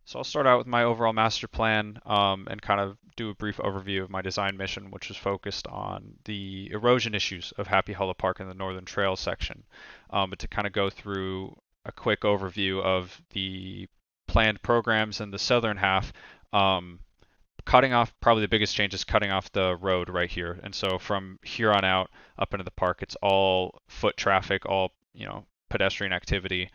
So I'll start out with my overall master plan and kind of do a brief overview of my design mission, which is focused on the erosion issues of Happy Hollow Park in the Northern Trail section. But to kind of go through a quick overview of the planned programs in the southern half, um, cutting off, probably the biggest change is cutting off the road right here. And so from here on out up into the park, it's all foot traffic, all, pedestrian activity.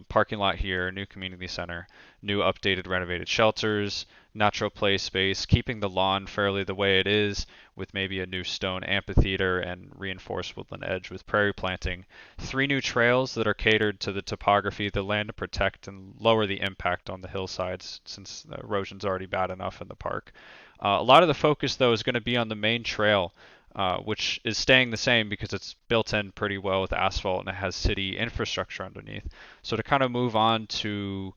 Parking lot here, new community center, new updated renovated shelters, natural play space, keeping the lawn fairly the way it is with maybe a new stone amphitheater and reinforced woodland edge with prairie planting. Three new trails that are catered to the topography, the land to protect and lower the impact on the hillsides since the erosion's already bad enough in the park. A lot of the focus though is going to be on the main trail, which is staying the same because it's built in pretty well with asphalt and it has city infrastructure underneath. So to kind of move on to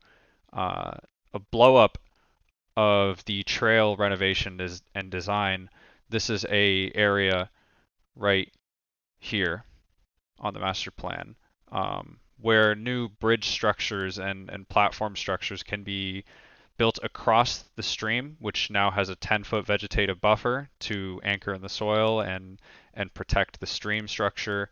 a blow up of the trail renovation and design, this is a area right here on the master plan where new bridge structures and platform structures can be built across the stream, which now has a 10-foot vegetative buffer to anchor in the soil and protect the stream structure.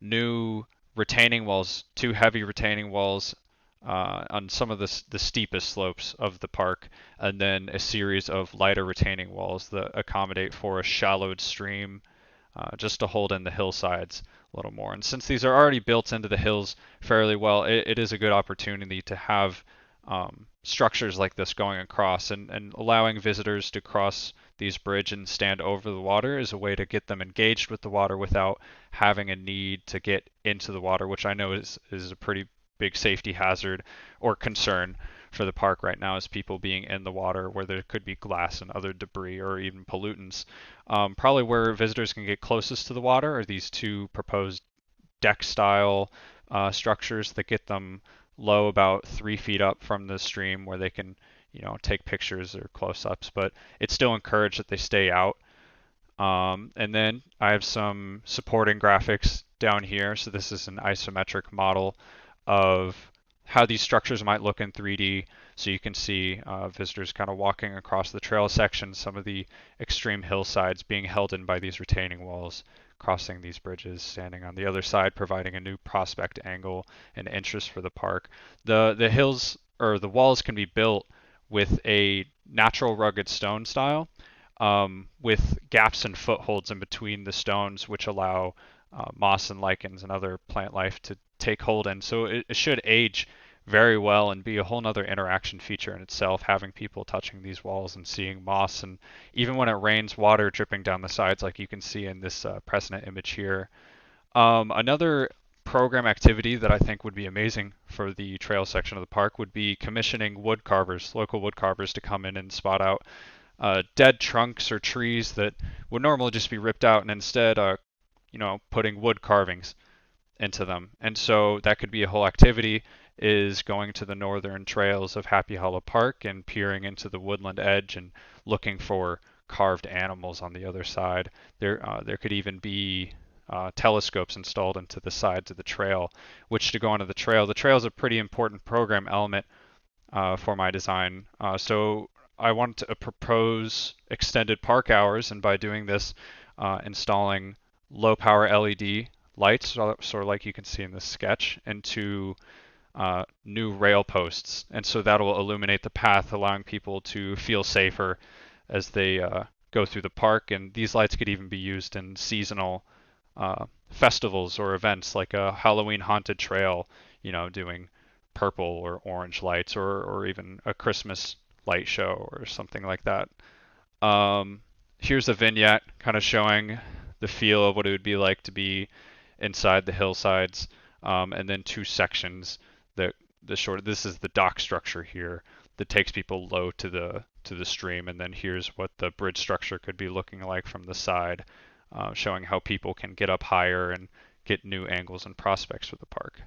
New retaining walls, two heavy retaining walls on some of the steepest slopes of the park, and then a series of lighter retaining walls that accommodate for a shallowed stream just to hold in the hillsides a little more. And since these are already built into the hills fairly well, it is a good opportunity to have structures like this going across and allowing visitors to cross these bridges and stand over the water is a way to get them engaged with the water without having a need to get into the water, which I know is a pretty big safety hazard or concern for the park right now is people being in the water where there could be glass and other debris or even pollutants. Probably where visitors can get closest to the water are these two proposed deck style structures that get them low about 3 feet up from the stream where they can, take pictures or close ups, but it's still encouraged that they stay out. And then I have some supporting graphics down here. So this is an isometric model of how these structures might look in 3D. So you can see visitors kind of walking across the trail section, some of the extreme hillsides being held in by these retaining walls, crossing these bridges, standing on the other side, providing a new prospect angle and interest for the park. The hills or the walls can be built with a natural rugged stone style, with gaps and footholds in between the stones, which allow moss and lichens and other plant life to take hold in. So it should age very well and be a whole nother interaction feature in itself, having people touching these walls and seeing moss, and even when it rains, water dripping down the sides like you can see in this precedent image here. Another program activity that I think would be amazing for the trail section of the park would be commissioning wood carvers, local wood carvers, to come in and spot out dead trunks or trees that would normally just be ripped out, and instead, putting wood carvings into them. And so that could be a whole activity, is going to the northern trails of Happy Hollow Park and peering into the woodland edge and looking for carved animals on the other side. There could even be telescopes installed into the sides of the trail, which to go onto the trail. The trail is a pretty important program element for my design. So I wanted to propose extended park hours, and by doing this, installing low power LED lights, sort of like you can see in this sketch, into new rail posts. And so that'll illuminate the path, allowing people to feel safer as they go through the park. And these lights could even be used in seasonal festivals or events like a Halloween haunted trail, doing purple or orange lights, or even a Christmas light show or something like that. Here's a vignette kind of showing the feel of what it would be like to be inside the hillsides, and then two sections that this is the dock structure here that takes people low to the stream, and then here's what the bridge structure could be looking like from the side, showing how people can get up higher and get new angles and prospects for the park.